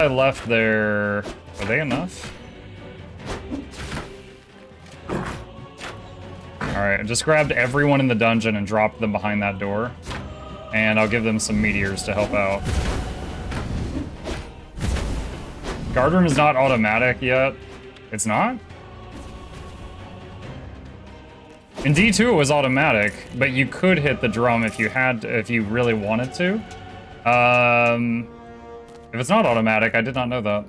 I left there, are they enough? Alright, I just grabbed everyone in the dungeon and dropped them behind that door. And I'll give them some meteors to help out. Guard room is not automatic yet. It's not? In D2 it was automatic, but you could hit the drum if you really wanted to. If it's not automatic, I did not know that.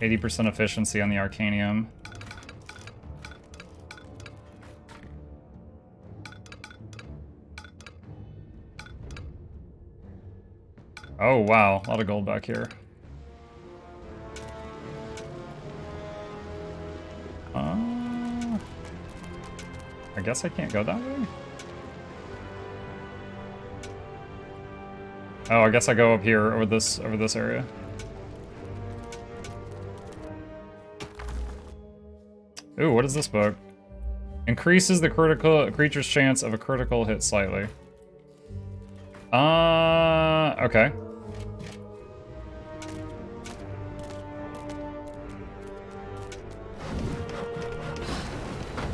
80% efficiency on the Arcanium. Oh wow, a lot of gold back here. I guess I can't go that way? Oh, I guess I go up here over this area. Ooh, what is this book? Increases the creature's chance of a critical hit slightly. Okay.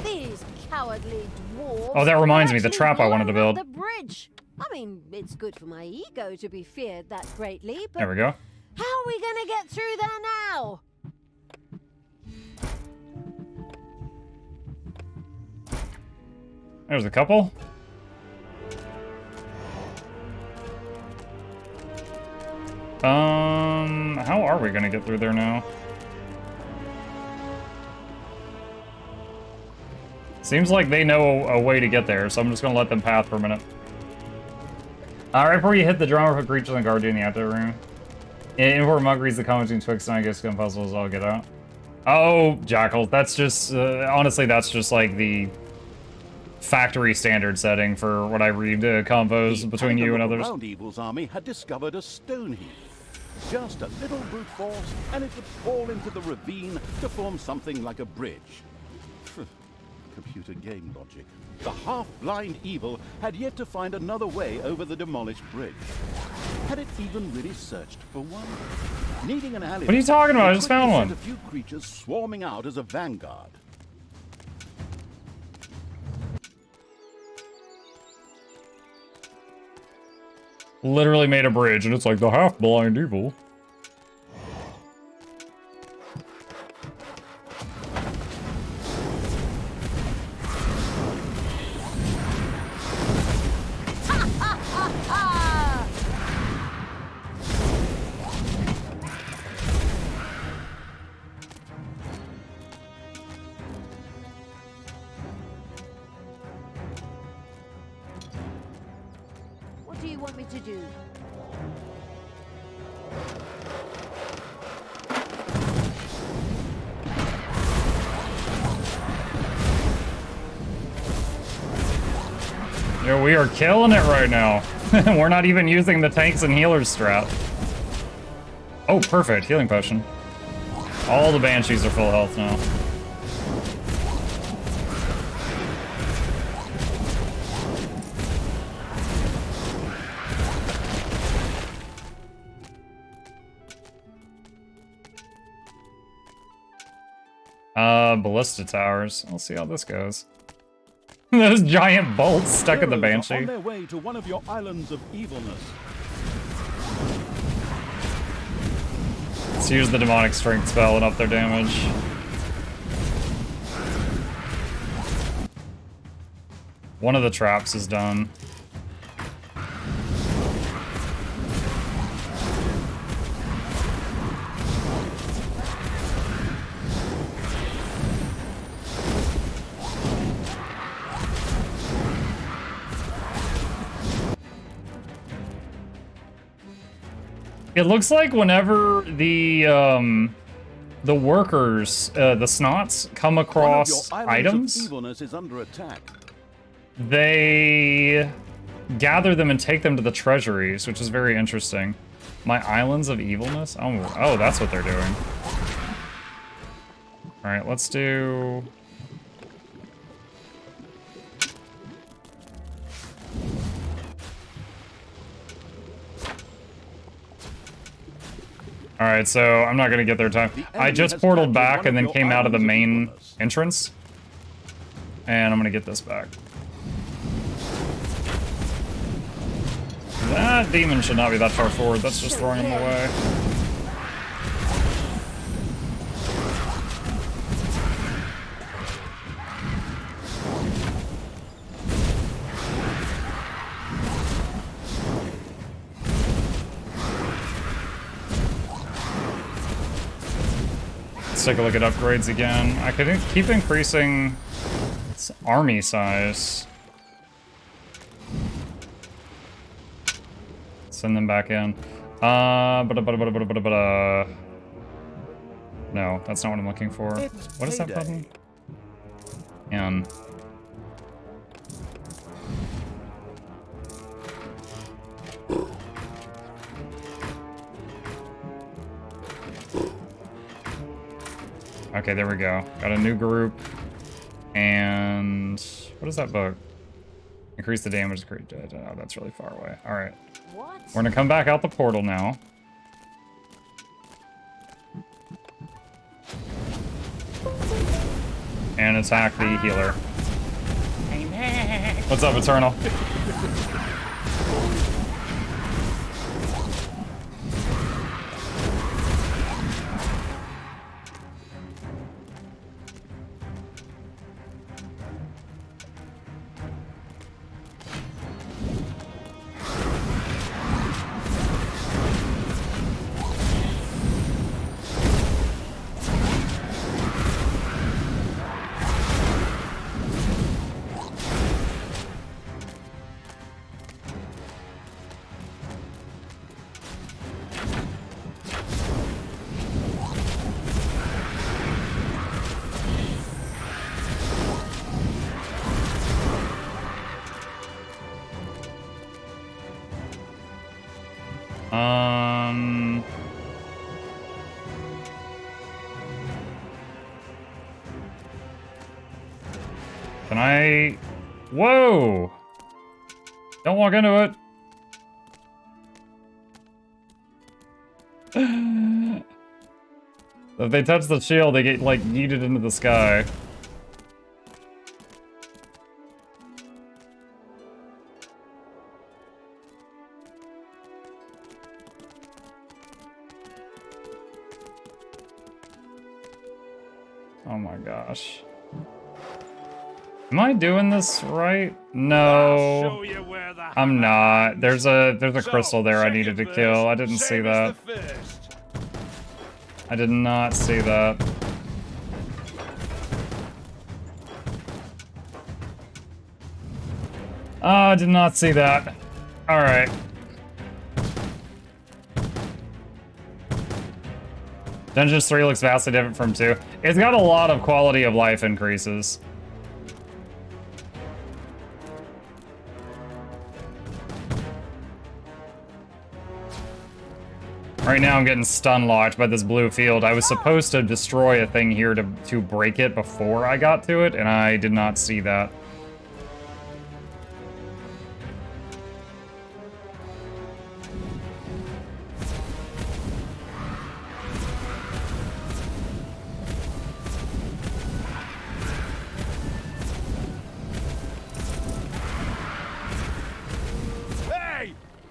These cowardly dwarves. Oh, that reminds me, the trap I wanted to build. The bridge. I mean, it's good for my ego to be feared that greatly, but there we go. How are we gonna get through there now? There's a couple. How are we gonna get through there now? Seems like they know a way to get there, so I'm just gonna let them path for a minute. Right before you hit the drummer, put creatures and guard in the after room. In where Mug reads the comments between Twix and I guess gun puzzles, I'll get out. Oh, Jackal, that's just, honestly, that's just like the factory standard setting for what I read combos between you and others. The Evil's army had discovered a stone heap. Just a little brute force, and it would fall into the ravine to form something like a bridge. Computer game logic. The half-blind Evil had yet to find another way over the demolished bridge. Had it even really searched for one? Needing an ally. What are you talking about? I just found one. A few creatures swarming out as a vanguard. Literally made a bridge, and it's like the half-blind Evil. What do you want me to do? Yo, we are killing it right now. We're not even using the tanks and healers strat. Oh, perfect. Healing potion. All the Banshees are full health now. Ballista towers. We'll see how this goes. Those giant bolts stuck in the Banshee. On their way to one of your islands of evilness. Let's use the demonic strength spell and up their damage. One of the traps is done. It looks like whenever the workers, the snots, come across items, is under attack. They gather them and take them to the treasuries, which is very interesting. My islands of evilness? Oh, that's what they're doing. All right, let's do... Alright, so I'm not gonna get there in time. I just portaled back and then came out of the main entrance. And I'm gonna get this back. That demon should not be that far forward. That's just throwing him away. Let's take a look at upgrades again. I could keep increasing its army size. Send them back in. No, that's not what I'm looking for. What is that button? In. Okay, there we go. Got a new group. And what is that book? Increase the damage. Oh, that's really far away. All right. What? We're gonna come back out the portal now. And attack the healer. What's up, Eternal? Can I... Whoa! Don't walk into it. If they touch the shield, they get, like, yeeted into the sky. Oh my gosh. Am I doing this right? No. I'm not. There's a crystal there I needed to kill. I didn't see that. I did not see that. Oh, I did not see that. Alright. Dungeons 3 looks vastly different from 2. It's got a lot of quality of life increases. Right now I'm getting stun locked by this blue field. I was supposed to destroy a thing here to break it before I got to it, and I did not see that.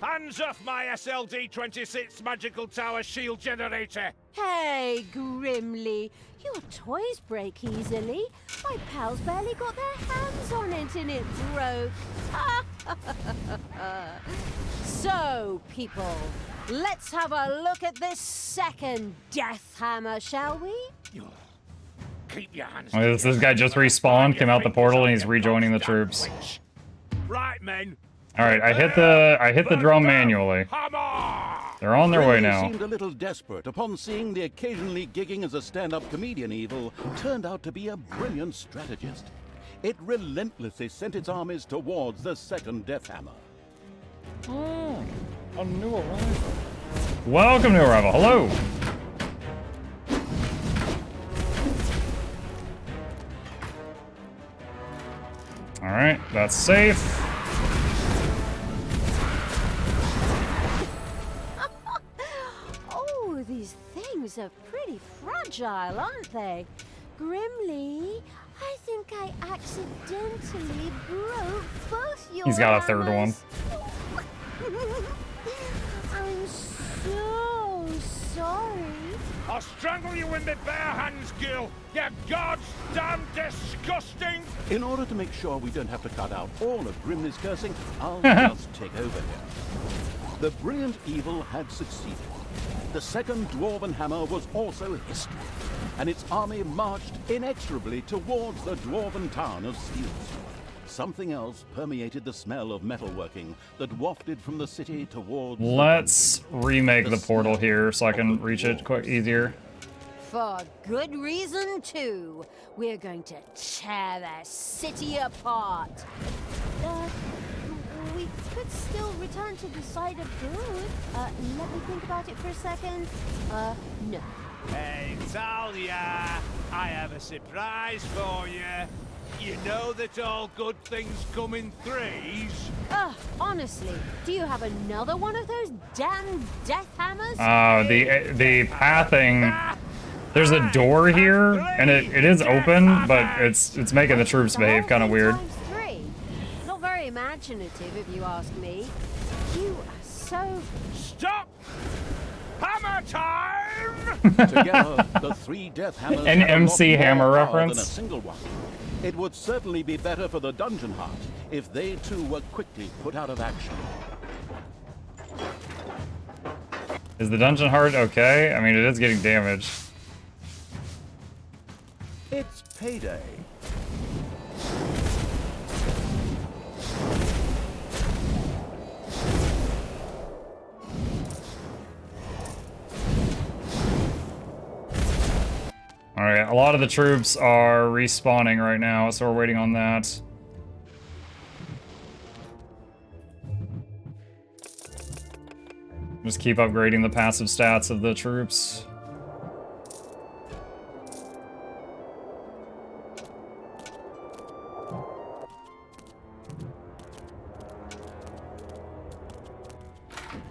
Hands off my SLD-26 magical tower shield generator! Hey, Grimly. Your toys break easily. My pals barely got their hands on it and it broke. So, people, let's have a look at this second death hammer, shall we? Keep your hands This guy just respawned, came out the portal, and he's rejoining the troops. Right, men. Alright, I hit the drum manually. They're on their way now. Seemed a little desperate upon seeing the occasionally gigging as a stand-up comedian evil turned out to be a brilliant strategist. It relentlessly sent its armies towards the second death hammer. Oh, a new arrival. Welcome, new arrival. Hello. Alright, that's safe. Oh, these things are pretty fragile, aren't they? Grimly, I think I accidentally broke both your He's got a third one. I'm so sorry. I'll strangle you in my bare hands, Gil! You goddamn disgusting! In order to make sure we don't have to cut out all of Grimly's cursing, I'll just take over here. The brilliant evil had succeeded. The second Dwarven Hammer was also history, and its army marched inexorably towards the Dwarven town of Steelston. Something else permeated the smell of metalworking that wafted from the city towards... Let's remake the portal here so I can reach it quick easier. For good reason, too. We're going to tear their city apart. We could still return to the side of good. Let me think about it for a second. No. Hey, Talia, I have a surprise for you. You know that all good things come in threes? Honestly, do you have another one of those damn death hammers? Oh, the pathing. There's a door here, and it is open, but it's making the troops behave kind of weird. Times three. Not very imaginative, if you ask me. You are so... Stop! Hammer time! Together, the three death hammers An had a lot MC more Hammer power reference. than a single one. It would certainly be better for the Dungeon Heart if they too were quickly put out of action. Is the Dungeon Heart okay? I mean, it is getting damaged. It's payday. Alright, a lot of the troops are respawning right now, so we're waiting on that. Just keep upgrading the passive stats of the troops.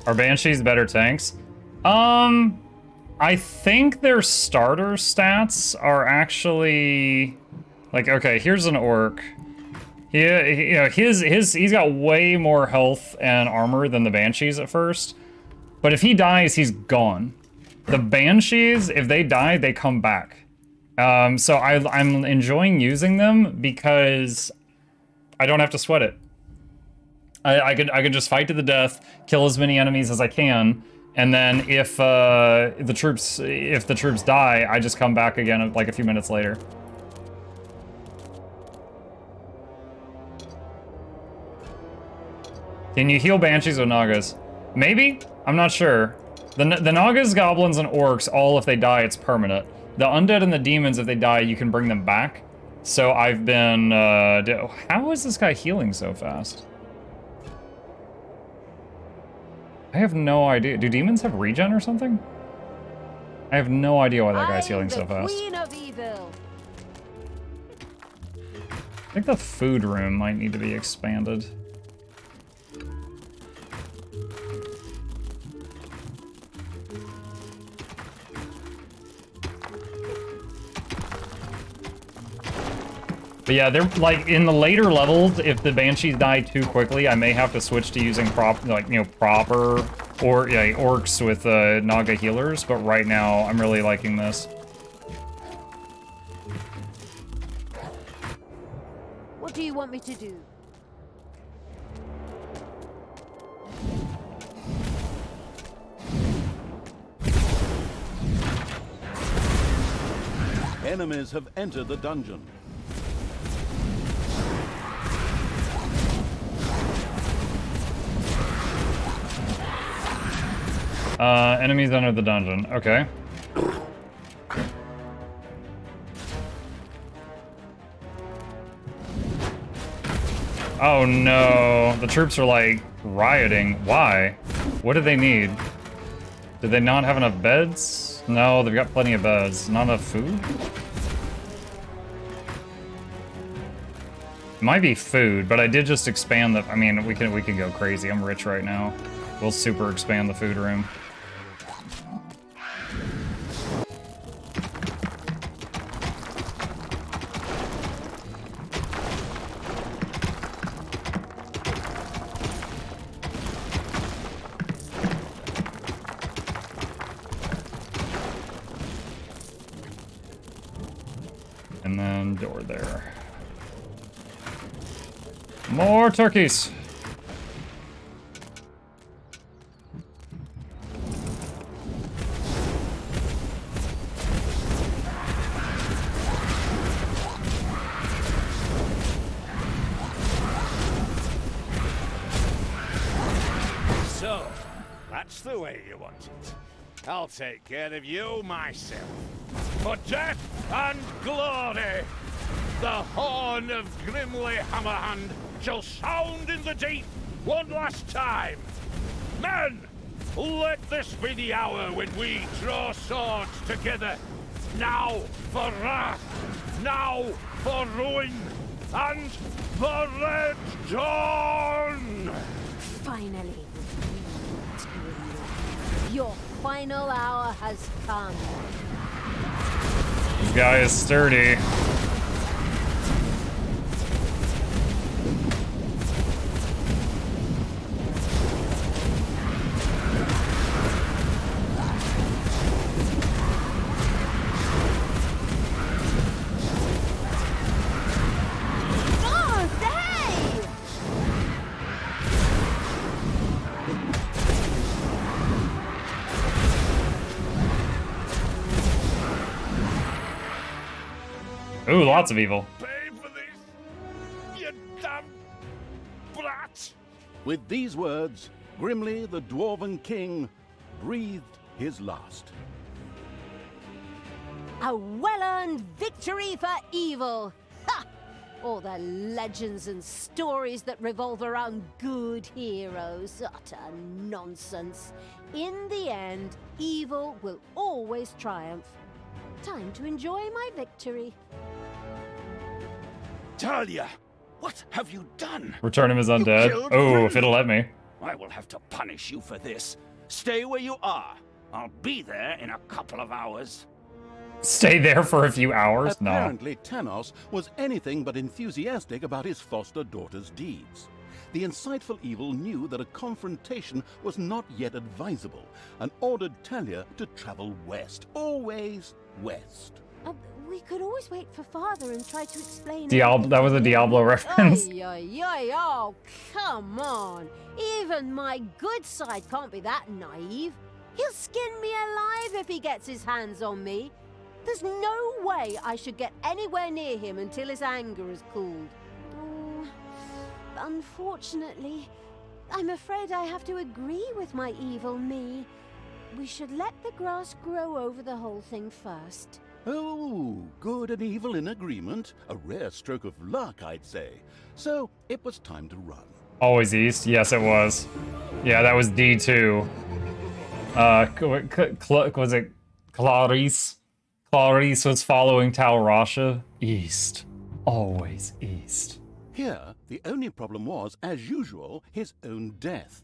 Are Banshees better tanks? I think their starter stats are actually like, okay, here's an orc. You know, he's got way more health and armor than the Banshees at first. But if he dies, he's gone. The Banshees, if they die, they come back. So I'm enjoying using them because I don't have to sweat it. I could just fight to the death, kill as many enemies as I can, and then if the troops die, I just come back again like a few minutes later. Can you heal Banshees with Nagas? Maybe? I'm not sure. The Nagas, Goblins, and Orcs, all if they die, it's permanent. The Undead and the Demons, if they die, you can bring them back. So I've been... how is this guy healing so fast? I have no idea. Do demons have regen or something? I have no idea why that guy's healing so fast. Queen of Evil. I think the food room might need to be expanded. But yeah, they're like in the later levels, if the Banshees die too quickly, I may have to switch to using proper or yeah, orcs with Naga healers, but right now I'm really liking this. What do you want me to do? Enemies have entered the dungeon. Enemies enter the dungeon. Okay. Oh no, the troops are like rioting. Why? What do they need? Do they not have enough beds? No, they've got plenty of beds. Not enough food? It might be food, but I did just expand the... I mean, we can go crazy. I'm rich right now. We'll super expand the food room. And then door there. More turkeys. So, that's the way you want it. I'll take care of you myself. For death and glory, the horn of Grimly Hammerhand shall sound in the deep one last time. Men, let this be the hour when we draw swords together. Now for wrath, now for ruin, and the Red Dawn! Finally, your final hour has come. This guy is sturdy. Oh, hey! Ooh, lots of evil. Pay for this, you damn brat! With these words, Grimly the Dwarven King breathed his last. A well-earned victory for evil! Ha! All the legends and stories that revolve around good heroes. Utter nonsense. In the end, evil will always triumph. Time to enjoy my victory. Talia, what have you done? Return him as You undead. killed Oh, Grimly. if it'll let me. I will have to punish you for this. Stay where you are. I'll be there in a couple of hours. Stay there for a few hours? No. Apparently, Tanos was anything but enthusiastic about his foster daughter's deeds. The insightful evil knew that a confrontation was not yet advisable and ordered Talia to travel west, always west. We could always wait for Father and try to explain. That was a Diablo reference. Ay, ay, ay, oh, come on. Even my good side can't be that naive. He'll skin me alive if he gets his hands on me. There's no way I should get anywhere near him until his anger is cooled. Oh, unfortunately, I'm afraid I have to agree with my evil me. We should let the grass grow over the whole thing first. Oh, good and evil in agreement. A rare stroke of luck, I'd say. So, it was time to run. Always east. Yes, it was. Yeah, that was D2. Was it Clarice? Clarice was following Tal Rasha. East. Always east. Here, the only problem was, as usual, his own death.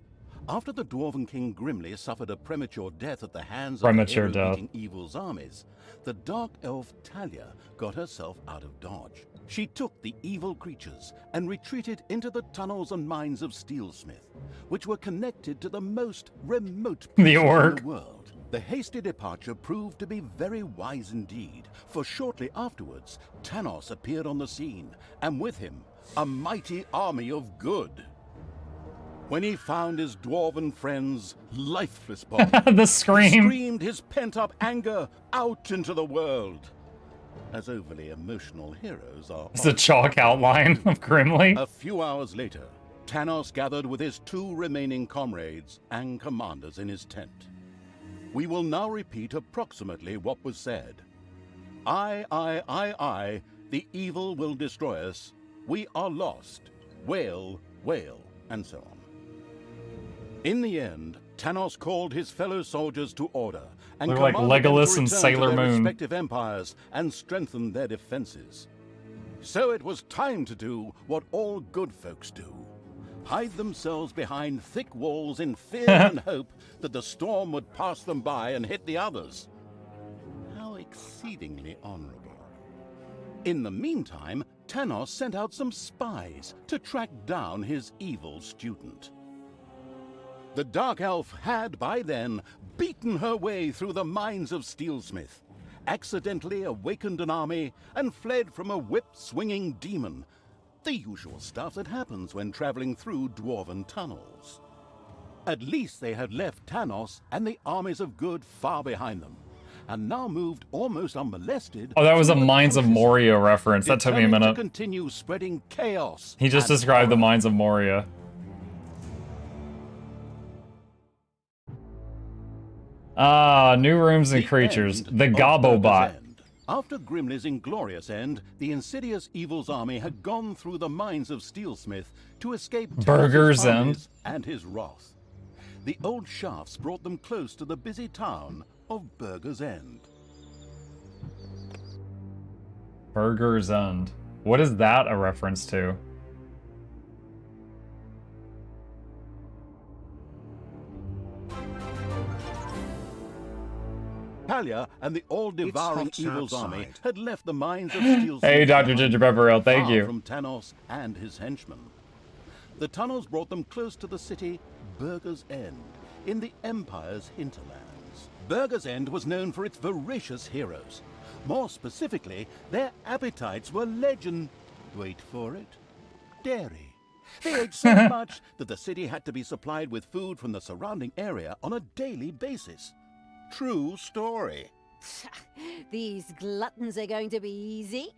After the Dwarven King Grimly suffered a premature death at the hands of Premature the death. hero-beating evil's armies, the dark elf Talia got herself out of dodge. She took the evil creatures and retreated into the tunnels and mines of Steelsmith, which were connected to the most remote The places in orc. the world. The hasty departure proved to be very wise indeed, for shortly afterwards, Tanos appeared on the scene, and with him, a mighty army of good. When he found his dwarven friends lifeless bodies, The he scream. screamed his pent-up anger out into the world. As overly emotional heroes are It's a chalk outline of Grimly. A few hours later, Tanos gathered with his two remaining comrades and commanders in his tent. We will now repeat approximately what was said. I, the evil will destroy us. We are lost. Wail, wail, and so on. In the end, Tanos called his fellow soldiers to order and They're like commanded them to Legolas and return Sailor to their Moon. respective empires and strengthen their defenses. So it was time to do what all good folks do. Hide themselves behind thick walls in fear and hope that the storm would pass them by and hit the others. How exceedingly honorable. In the meantime, Tanos sent out some spies to track down his evil student. The Dark Elf had, by then, beaten her way through the mines of Steelsmith, accidentally awakened an army, and fled from a whip-swinging demon. The usual stuff that happens when traveling through dwarven tunnels. At least they had left Tanos and the armies of good far behind them, and now moved almost unmolested. Oh, that was a through the Mines of countryside, Moria reference. That took me a determined minute. to continue spreading chaos. He just and described the horror. Mines of Moria. Ah, new rooms and The creatures. end The of Gobobot. Burger's End. After Grimly's inglorious end, the insidious evil's army had gone through the mines of Steelsmith to escape Burger's Tanos' End. armies and his wrath. The old shafts brought them close to the busy town of Burger's End. Burger's End. What is that a reference to? Talia and the all-devouring hot evil's outside. army had left the mines of Steelsmith Hey, Dr. behind, Ginger Pepper Ale, thank far you. from Tanos and his henchmen. The tunnels brought them close to the city Burger's End, in the Empire's hinterlands. Burger's End was known for its voracious heroes. More specifically, their appetites were legend. Wait for it. Dairy. They ate so much that the city had to be supplied with food from the surrounding area on a daily basis. True story. These gluttons are going to be easy.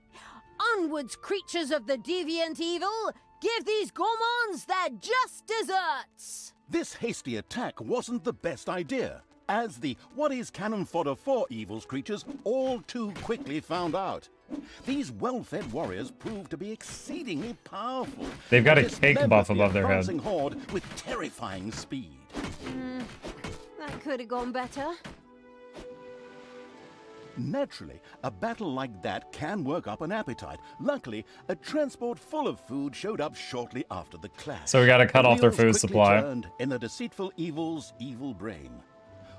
Onwards, creatures of the deviant evil! Give these gourmands their just desserts! This hasty attack wasn't the best idea, as the what is cannon fodder for evil's creatures all too quickly found out. These well-fed warriors proved to be exceedingly powerful. They've got a This cake led buff the above their head. advancing horde with terrifying speed. That could have gone better. Naturally, a battle like that can work up an appetite. Luckily, a transport full of food showed up shortly after the clash. So we gotta cut The off their wheels food quickly supply. turned in the deceitful evil's evil brain.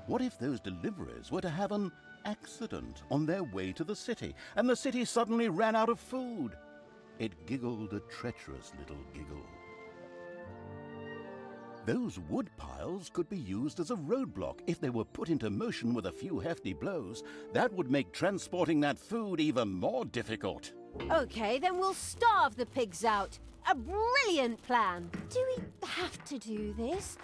What if those deliverers were to have an accident on their way to the city, and the city suddenly ran out of food? It giggled a treacherous little giggle. Those wood piles could be used as a roadblock if they were put into motion with a few hefty blows. That would make transporting that food even more difficult. Okay, then we'll starve the pigs out. A brilliant plan. Do we have to do this?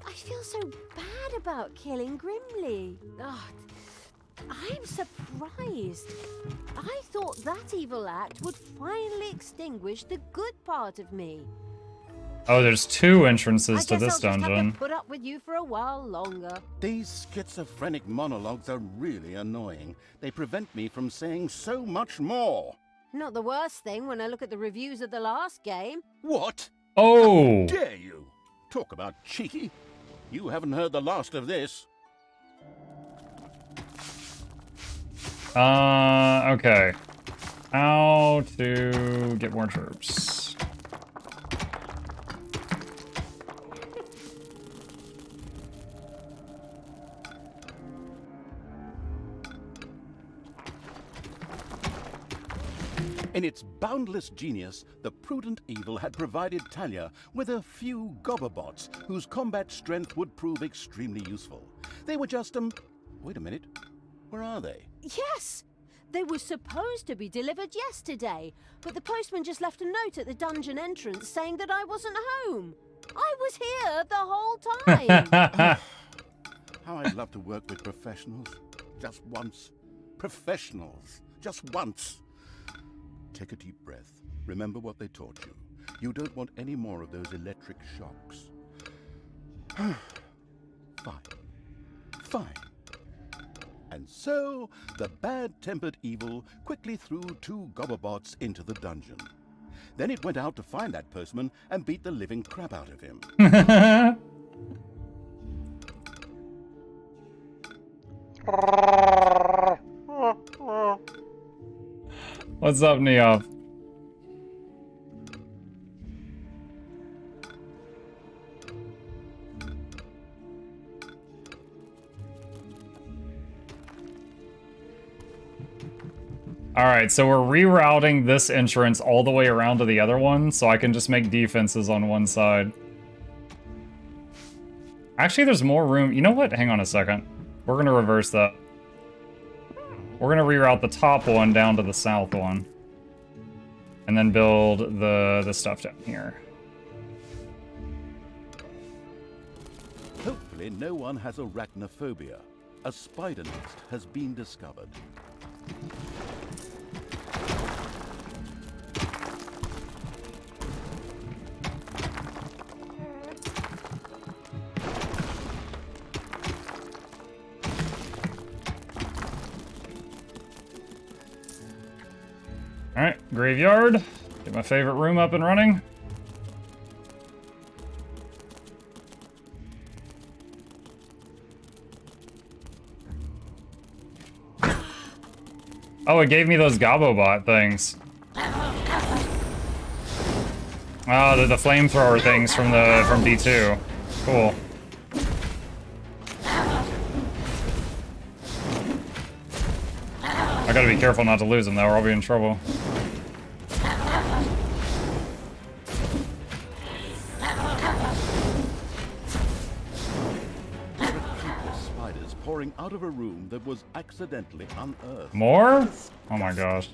I feel so bad about killing Grimly. Oh, I'm surprised. I thought that evil act would finally extinguish the good part of me. Oh, there's two entrances I to guess this I'll just dungeon. have to put up with you for a while longer. These schizophrenic monologues are really annoying. They prevent me from saying so much more. Not the worst thing when I look at the reviews of the last game. What? Oh! Dare you? Talk about cheeky. You haven't heard the last of this. Okay. How to get more troops. In its boundless genius, the prudent evil had provided Talia with a few gobberbots whose combat strength would prove extremely useful. They were just, wait a minute. Where are they? Yes! They were supposed to be delivered yesterday, but the postman just left a note at the dungeon entrance saying that I wasn't home. I was here the whole time. How I'd love to work with professionals. Just once. Professionals. Just once. Take a deep breath. Remember what they taught you. You don't want any more of those electric shocks. Fine. Fine. And so, the bad-tempered evil quickly threw 2 gobberbots into the dungeon. Then it went out to find that postman and beat the living crap out of him. What's up, Neof? Alright, so we're rerouting this entrance all the way around to the other one, so I can just make defenses on one side. Actually, there's more room. You know what? Hang on a second. We're gonna reverse that. We're gonna reroute the top one down to the south one. And then build the stuff down here. Hopefully no one has arachnophobia. A spider nest has been discovered. Alright, graveyard. Get my favorite room up and running. Oh, it gave me those Gabobot things. Oh, the flamethrower things from D2. Cool. I gotta be careful not to lose them though, or I'll be in trouble. Spiders pouring out of a room that was accidentally unearthed. More? Oh my gosh.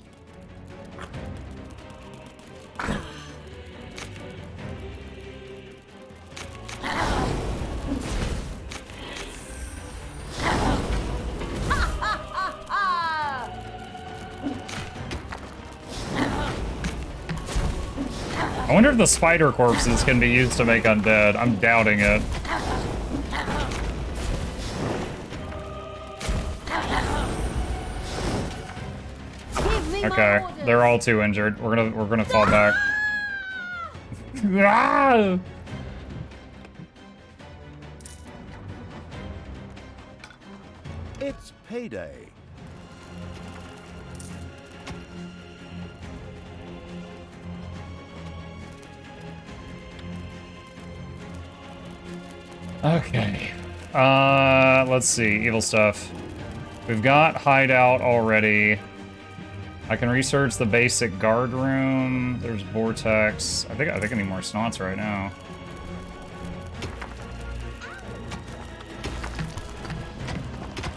I wonder if the spider corpses can be used to make undead. I'm doubting it. Okay, they're all too injured. We're gonna fall back. Ah! It's payday. Okay. Let's see. Evil stuff. We've got hideout already. I can research the basic guard room. There's vortex. I think I need more snots right now.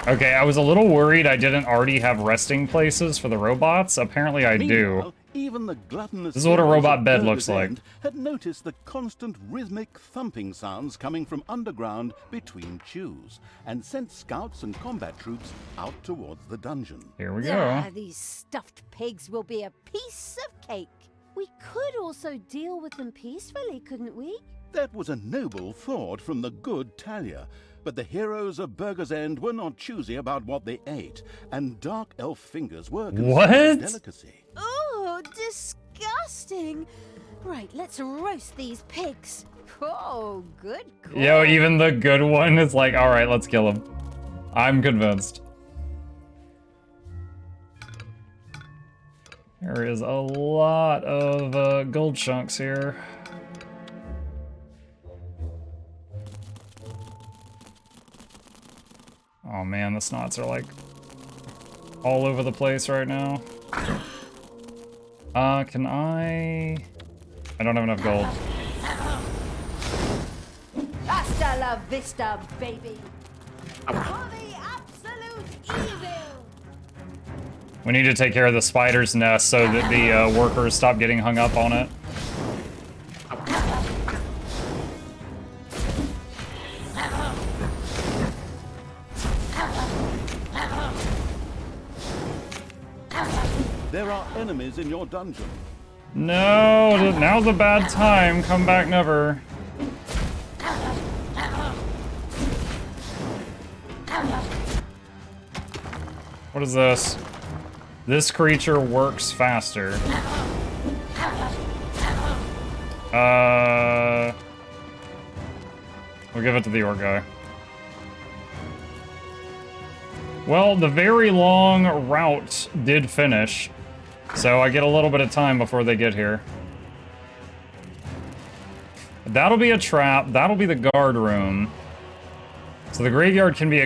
Okay, I was a little worried I didn't already have resting places for the robots. Apparently I do. Meanwhile, even the gluttonous This is what a heroes robot of bed Burger's looks like. End had noticed the constant rhythmic thumping sounds coming from underground between chews, and sent scouts and combat troops out towards the dungeon. Here we go. Ah, these stuffed pigs will be a piece of cake. We could also deal with them peacefully, couldn't we? That was a noble thought from the good Talia, but the heroes of Burger's End were not choosy about what they ate, and dark elf fingers were considered What? a delicacy. Oh, disgusting. Right, let's roast these pigs. Oh, good call. Yo, even the good one is like, alright, let's kill him. I'm convinced. There is a lot of gold chunks here. Oh man, the snots are like all over the place right now. Can I don't have enough gold. Hasta la vista, baby. For the absolute evil. We need to take care of the spider's nest so that the workers stop getting hung up on it. There are enemies in your dungeon. No, now's a bad time. Come back never. What is this? This creature works faster. We'll give it to the orc guy. Well, the very long route did finish, so I get a little bit of time before they get here. That'll be a trap. That'll be the guard room. So the graveyard can be